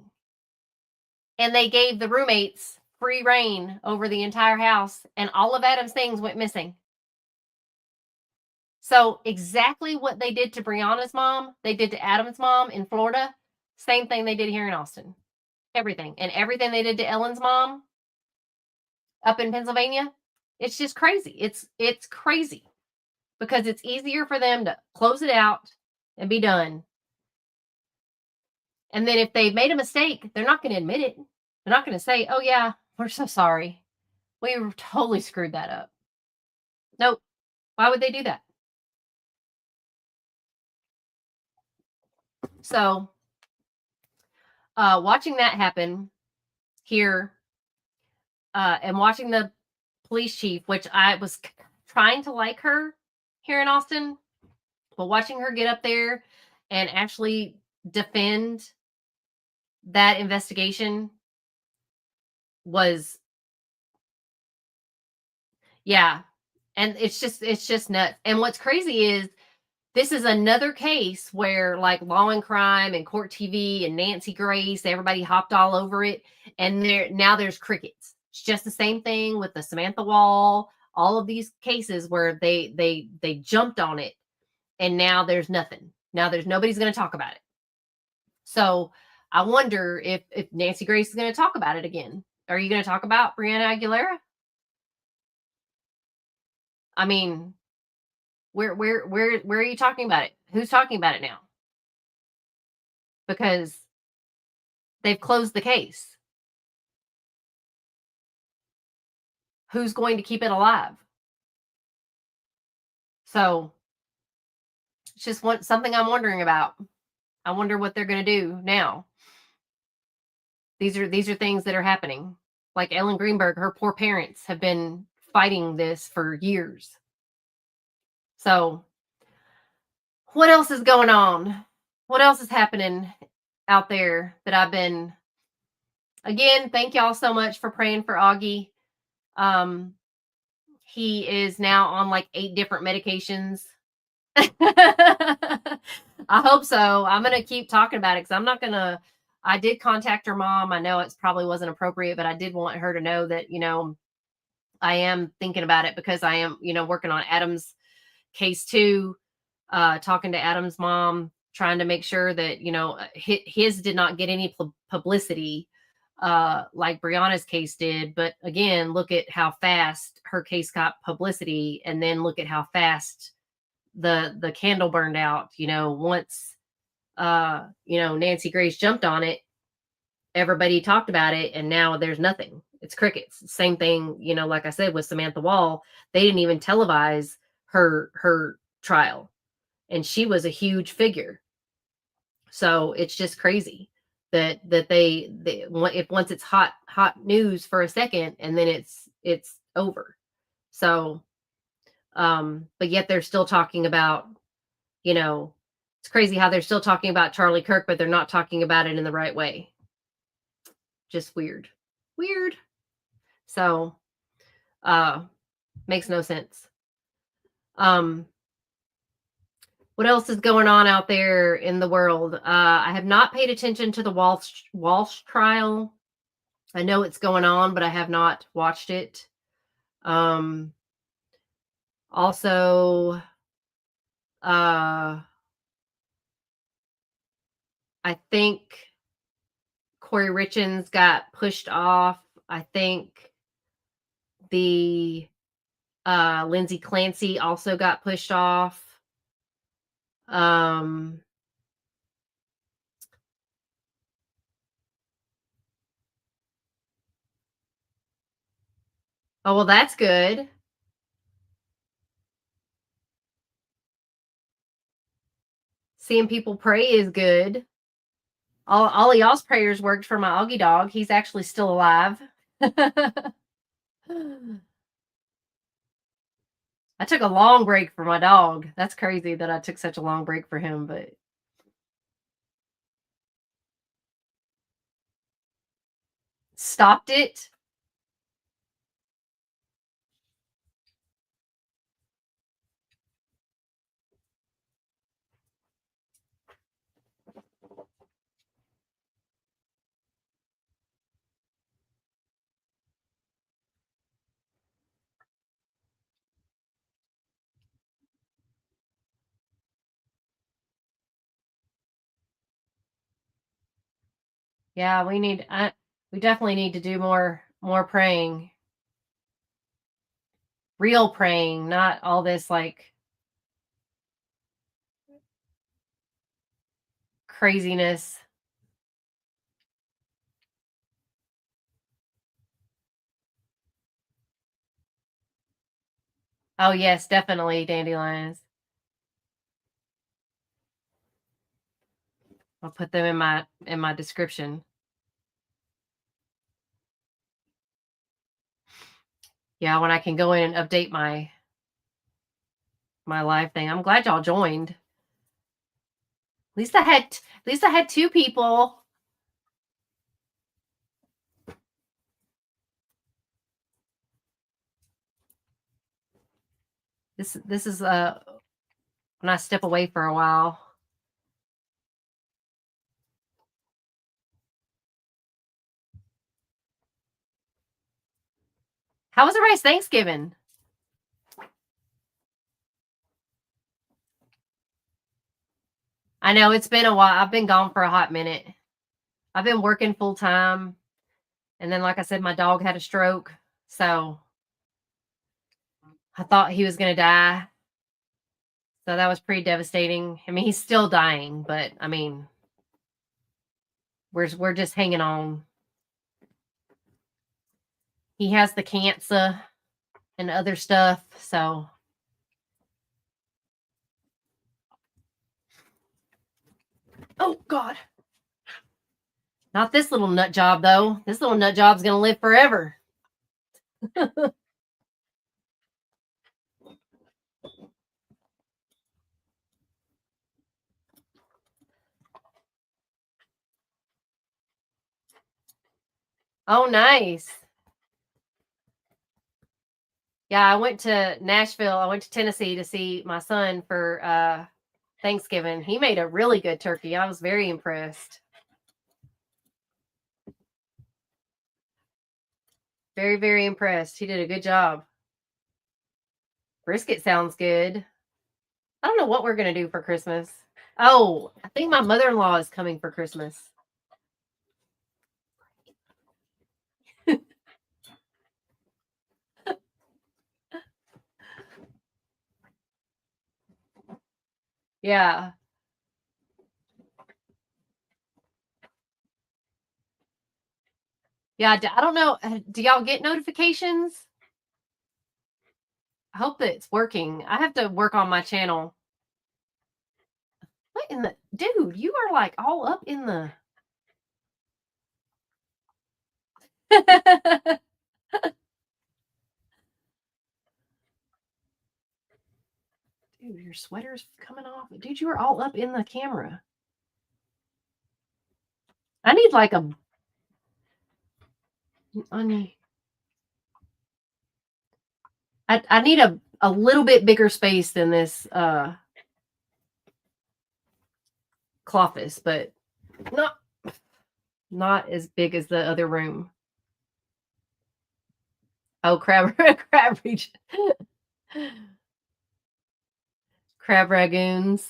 And they gave the roommates free reign over the entire house, and all of Adam's things went missing. So exactly what they did to Brianna's mom, they did to Adam's mom in Florida. Same thing they did here in Austin. Everything. And everything they did to Ellen's mom up in Pennsylvania, it's just crazy. It's crazy because it's easier for them to close it out and be done. And then if they made a mistake, they're not going to admit it. They're not going to say, oh, yeah, we're so sorry. We totally screwed that up. Nope. Why would they do that? So, watching that happen here and watching the police chief, which I was trying to like her here in Austin, but watching her get up there and actually defend that investigation was, yeah. And it's just nuts. And what's crazy is this is another case where like Law and Crime and Court TV and Nancy Grace, everybody hopped all over it. And now there's crickets. It's just the same thing with the Samantha Wall, all of these cases where they jumped on it and now there's nothing. Now there's nobody's going to talk about it. So I wonder if Nancy Grace is going to talk about it again. Are you going to talk about Brianna Aguilera? I mean, where are you talking about it? Who's talking about it now? Because they've closed the case. Who's going to keep it alive? So it's just something I'm wondering about. I wonder what they're going to do now. These are things that are happening. Like Ellen Greenberg, her poor parents have been fighting this for years. So what else is going on? What else is happening out there that I've been... Again, thank y'all so much for praying for Augie. He is now on like 8 different medications. I hope so. I'm going to keep talking about it because I'm not going to... I did contact her mom. I know it probably wasn't appropriate, but I did want her to know that, I am thinking about it because I am, working on Adam's case too, talking to Adam's mom, trying to make sure that, his did not get any publicity like Brianna's case did. But again, look at how fast her case got publicity, and then look at how fast the candle burned out. Once Nancy Grace jumped on it, everybody talked about it, and now there's nothing. It's crickets. Same thing, like I said with Samantha Wall, they didn't even televise her trial, and she was a huge figure. So it's just crazy that they if once it's hot news for a second and then it's over. So but yet they're still talking about, it's crazy how they're still talking about Charlie Kirk, but they're not talking about it in the right way. Just weird. So makes no sense. What else is going on out there in the world? I have not paid attention to the Walsh trial. I know it's going on, but I have not watched it. Also, I think Corey Richins got pushed off. I think the Lindsay Clancy also got pushed off. Oh, well, that's good. Seeing people pray is good. All of y'all's prayers worked for my Augie dog. He's actually still alive. I took a long break for my dog. That's crazy that I took such a long break for him, but stopped it. Yeah, we definitely need to do more praying. Real praying, not all this like craziness. Oh yes, definitely dandelions. I'll put them in my description. Yeah, when I can go in and update my live thing. I'm glad y'all joined. At least I had two people. This is when I step away for a while. How was everybody's Thanksgiving? I know it's been a while. I've been gone for a hot minute. I've been working full time. And then, like I said, my dog had a stroke. So I thought he was going to die. So that was pretty devastating. I mean, he's still dying, but I mean, we're just hanging on. He has the cancer and other stuff. So, oh God. Not this little nut job, though. This little nut job's going to live forever. Oh, nice. Yeah, I went to Nashville. I went to Tennessee to see my son for Thanksgiving. He made a really good turkey. I was very impressed. Very, very impressed. He did a good job. Brisket sounds good. I don't know what we're going to do for Christmas. Oh, I think my mother-in-law is coming for Christmas. Yeah. Yeah, I don't know. Do y'all get notifications? I hope that it's working. I have to work on my channel. What in the dude? You are like all up in the. Dude, your sweater's coming off. Dude, you are all up in the camera. I need like a I need a little bit bigger space than this cloffice, but not as big as the other room. Oh, crab region. Crab ragoons.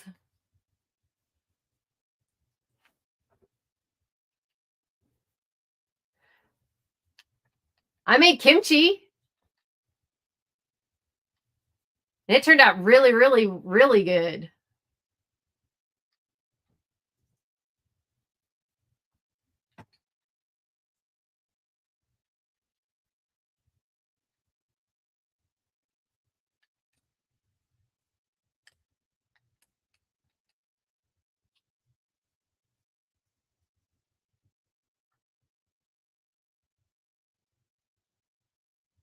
I made kimchi. And it turned out really, really, really good.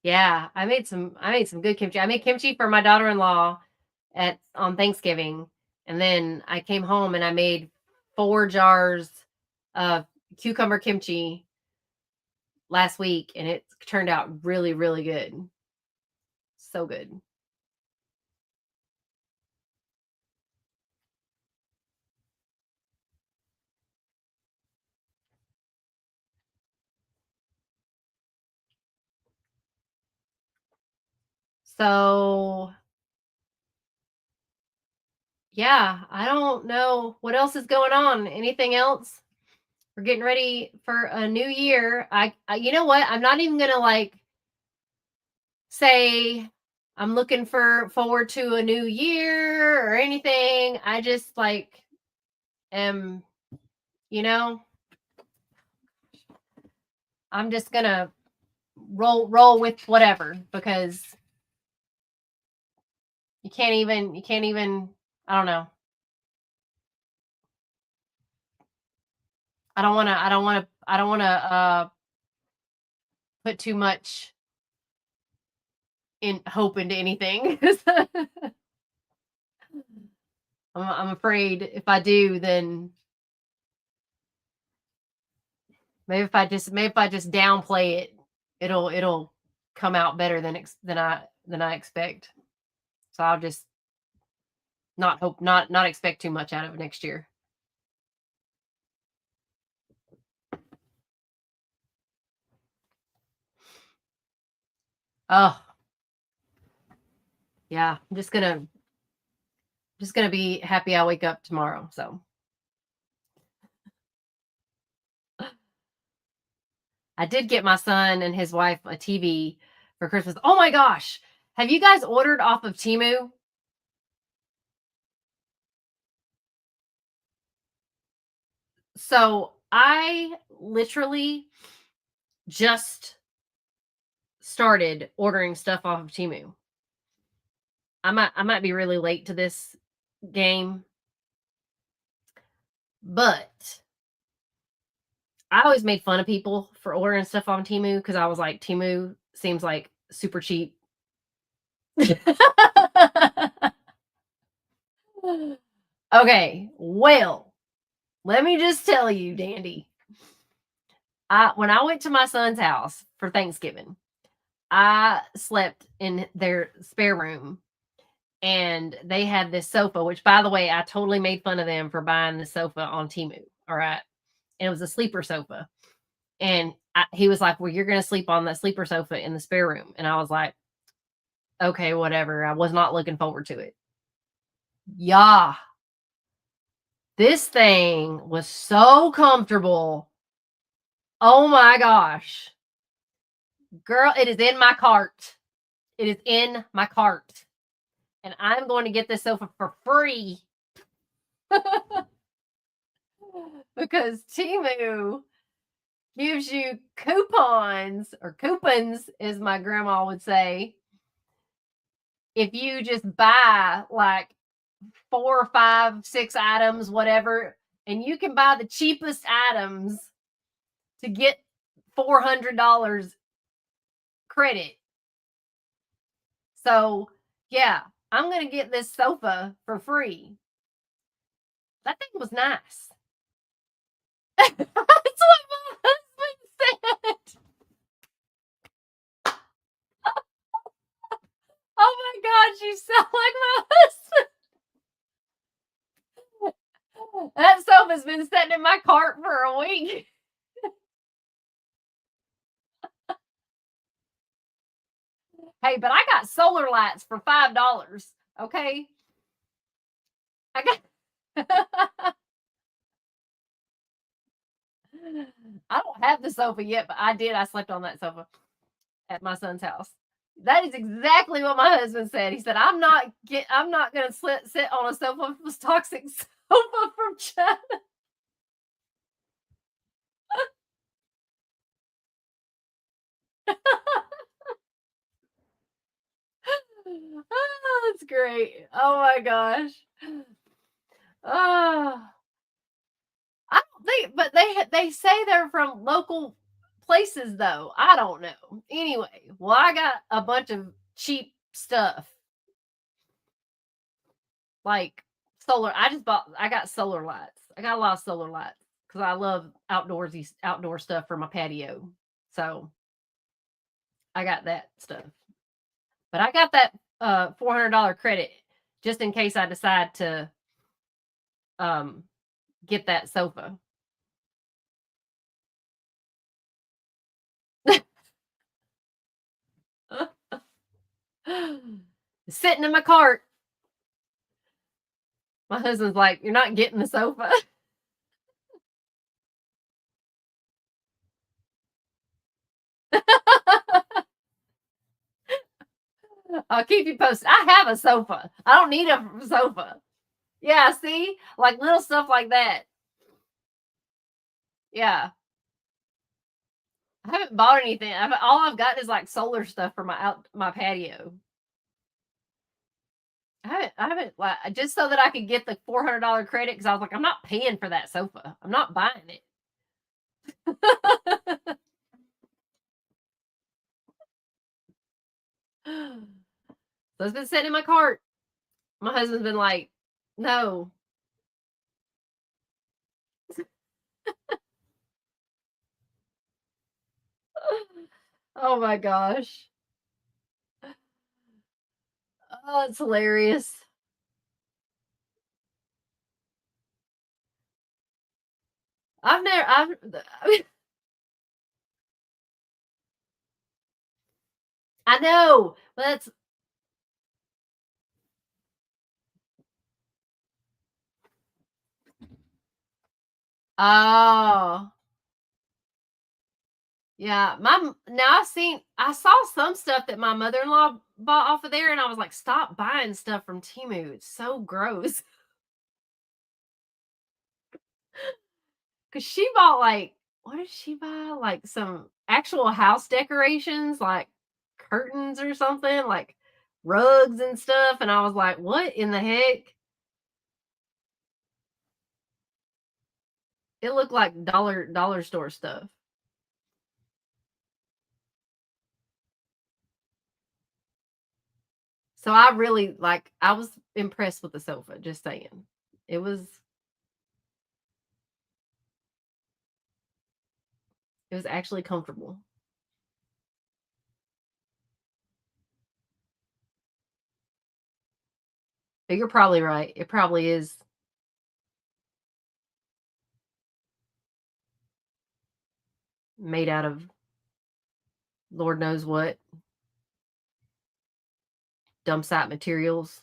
Yeah, I made some good kimchi. I made kimchi for my daughter-in-law on Thanksgiving. And then I came home and I made 4 jars of cucumber kimchi last week, and it turned out really, really good. So good. So, yeah, I don't know what else is going on. Anything else? We're getting ready for a new year. You know what? I'm not even gonna like say I'm looking forward to a new year or anything. I just like am, you know, I'm just gonna roll with whatever, because you can't even I don't know. I don't want to put too much in hope into anything. I'm afraid if I do, then maybe if I just downplay it, it'll come out better than I expect. So I'll just not expect too much out of it next year. Oh, yeah. I'm just gonna be happy I wake up tomorrow. So I did get my son and his wife a TV for Christmas. Oh my gosh. Have you guys ordered off of Temu? So I literally just started ordering stuff off of Temu. I might be really late to this game, but I always made fun of people for ordering stuff on Temu because I was like, Temu seems like super cheap. Okay, well, let me just tell you, Dandy. When I went to my son's house for Thanksgiving, I slept in their spare room, and they had this sofa, which, by the way, I totally made fun of them for buying the sofa on Temu. All right. And it was a sleeper sofa. And he was like, well, you're going to sleep on that sleeper sofa in the spare room. And I was like, okay, whatever. I was not looking forward to it. Yeah. This thing was so comfortable. Oh my gosh. Girl, it is in my cart. It is in my cart. And I'm going to get this sofa for free. Because Temu gives you coupons, or coupons, as my grandma would say, if you just buy like 4, 5, 6 items, whatever, and you can buy the cheapest items to get $400 credit. So, yeah, I'm going to get this sofa for free. That thing was nice. That's what my husband said. Oh my gosh, Hey, but I got solar lights for $5. Okay. I got I don't have the sofa yet, but I did. I slept on that sofa at my son's house. That is exactly what my husband said. He said, I'm not gonna sit on a sofa if it was toxic sofa from China. Oh, that's great. Oh my gosh. Oh, I don't think, but they say they're from local places though. I don't know. Anyway, well, I got a bunch of cheap stuff like solar. I got solar lights. I got a lot of solar lights because I love outdoor stuff for my patio. So I got that stuff. But I got that $400 credit just in case I decide to um get that sofa. Sitting in my cart. My husband's like, "You're not getting the sofa." I'll keep you posted. I have a sofa. I don't need a sofa. Yeah, see? Like little stuff like that. Yeah. I haven't bought anything. All I've got is like solar stuff for my patio. I haven't like just so that I could get the $400 credit because I was like, I'm not paying for that sofa. I'm not buying it. So it's been sitting in my cart. My husband's been like, no. Oh my gosh. Oh, it's hilarious. I've never I know, but that's oh. Yeah, now I saw some stuff that my mother-in-law bought off of there, and I was like, "Stop buying stuff from Temu. It's so gross." Because she bought like what did she buy? Like some actual house decorations, like curtains or something, like rugs and stuff. And I was like, "What in the heck?" It looked like dollar store stuff. So I really like. I was impressed with the sofa. Just saying, it was it was actually comfortable. But you're probably right. It probably is made out of Lord knows what dump site materials.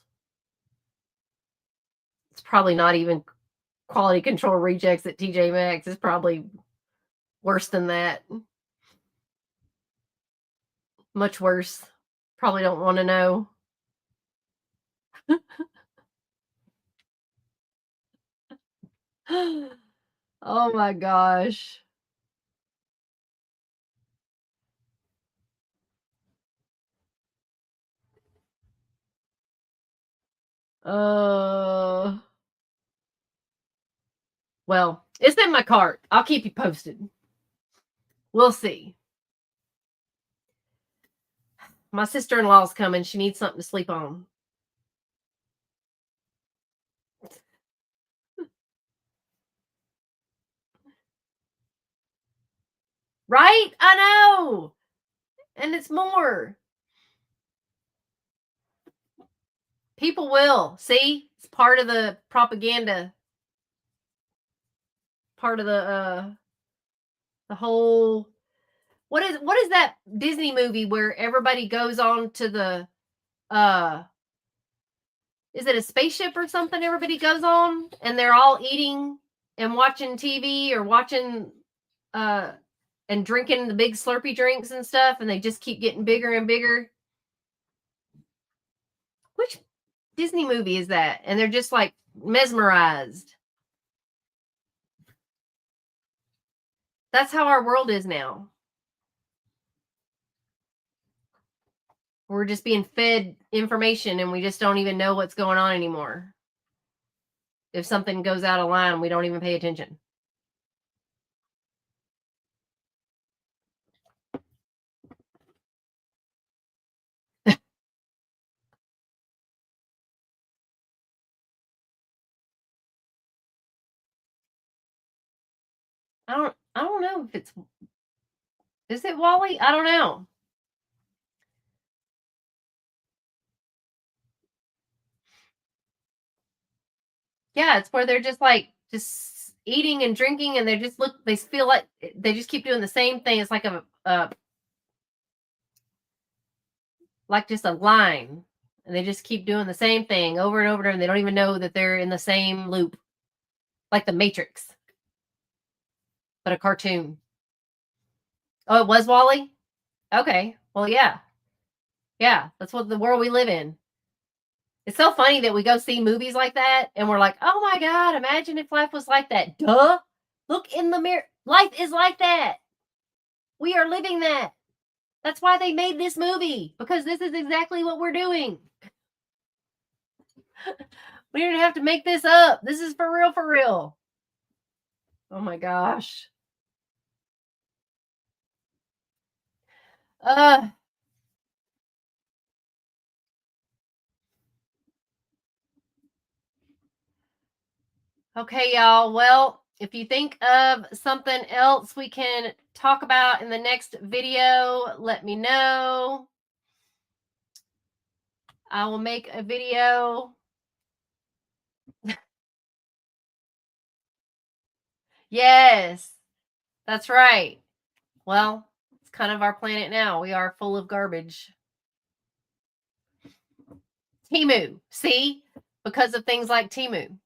It's probably not even quality control rejects at TJ Maxx. It's probably worse than that. Much worse. Probably don't want to know. Oh my gosh. Uh, well, it's in my cart. I'll keep you posted. We'll see. My sister-in-law's coming. She needs something to sleep on. Right? I know. And it's more. People will. See? It's part of the propaganda. Part of the whole what is that Disney movie where everybody goes on to the uh is it a spaceship or something everybody goes on and they're all eating and watching TV or watching uh and drinking the big slurpy drinks and stuff and they just keep getting bigger and bigger. Which Disney movie is that? And they're just like mesmerized. That's how our world is now. We're just being fed information and we just don't even know what's going on anymore. If something goes out of line, we don't even pay attention. I don't know if it's is it Wally? I don't know. Yeah, it's where they're just like just eating and drinking and they feel like they just keep doing the same thing. It's like a like just a line. And they just keep doing the same thing over and over and they don't even know that they're in the same loop. Like the Matrix. But a cartoon. Oh, it was Wally? Okay. Well, yeah. Yeah, that's what the world we live in. It's so funny that we go see movies like that and we're like, "Oh my god, imagine if life was like that." Duh. Look in the mirror. Life is like that. We are living that. That's why they made this movie because this is exactly what we're doing. We didn't have to make this up. This is for real, for real. Oh my gosh. Uh okay, y'all. Well, if you think of something else we can talk about in the next video, let me know. I will make a video. Yes, that's right. Well, it's kind of our planet now. We are full of garbage. Timu. See? Because of things like Timu.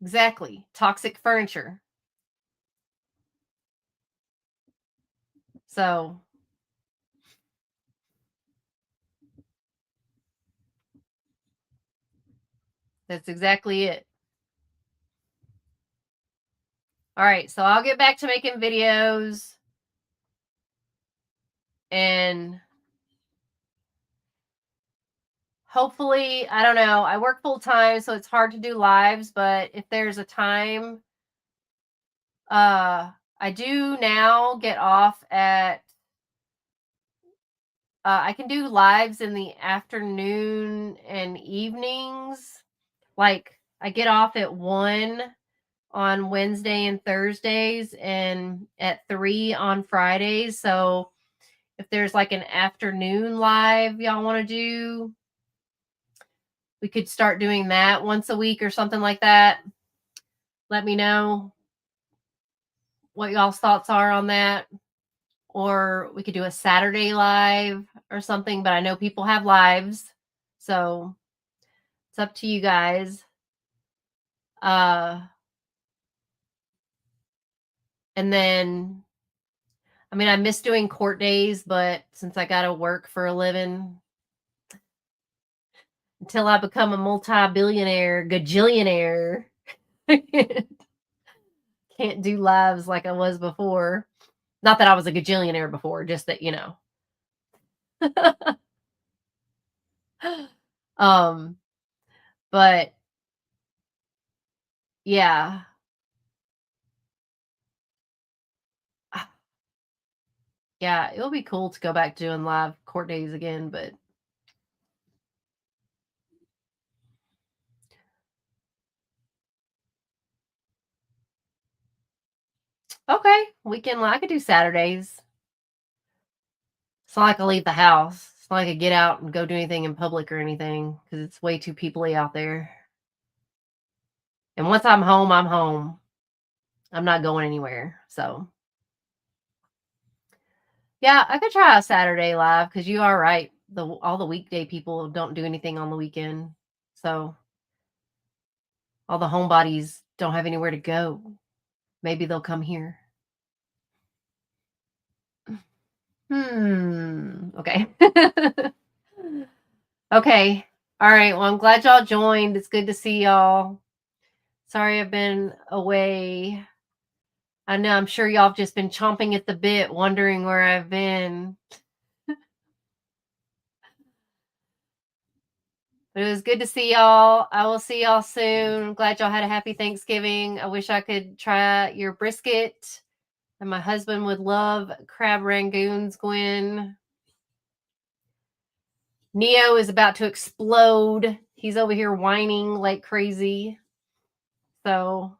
Exactly. Toxic furniture. So that's exactly it. All right. So I'll get back to making videos. And hopefully, I don't know. I work full time, so it's hard to do lives. But if there's a time, I do now get off at I can do lives in the afternoon and evenings. Like I get off at 1 on Wednesday and Thursdays and at 3 on Fridays. So if there's like an afternoon live y'all want to do, we could start doing that once a week or something like that. Let me know what y'all's thoughts are on that. Or we could do a Saturday live or something, but I know people have lives. So it's up to you guys. And then I mean I miss doing court days, but since I gotta work for a living until I become a multi-billionaire, gajillionaire, can't do lives like I was before. Not that I was a gajillionaire before, just that, you know. um, but yeah. Yeah, it'll be cool to go back to doing live court days again, but okay, I could do Saturdays. It's not like I leave the house. It's not like I get out and go do anything in public or anything because it's way too peoply out there. And once I'm home, I'm home. I'm not going anywhere. So yeah, I could try a Saturday live because you are right. All the weekday people don't do anything on the weekend. So all the homebodies don't have anywhere to go. Maybe they'll come here. Okay. Okay. All right. Well, I'm glad y'all joined. It's good to see y'all. Sorry I've been away. I know I'm sure y'all have just been chomping at the bit, wondering where I've been. But it was good to see y'all. I will see y'all soon. I'm glad y'all had a happy Thanksgiving. I wish I could try your brisket. And my husband would love crab rangoons, Gwen. Neo is about to explode. He's over here whining like crazy. So,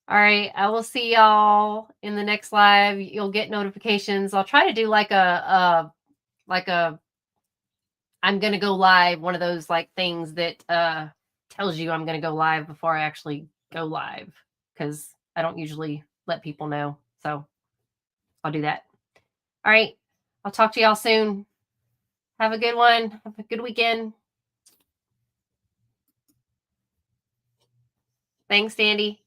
all right, I will see y'all in the next live. You'll get notifications. I'll try to do like a I'm gonna go live, one of those like things that tells you I'm gonna go live before I actually go live, because I don't usually let people know. So I'll do that. All right. I'll talk to y'all soon. Have a good one. Have a good weekend. Thanks, Dandy.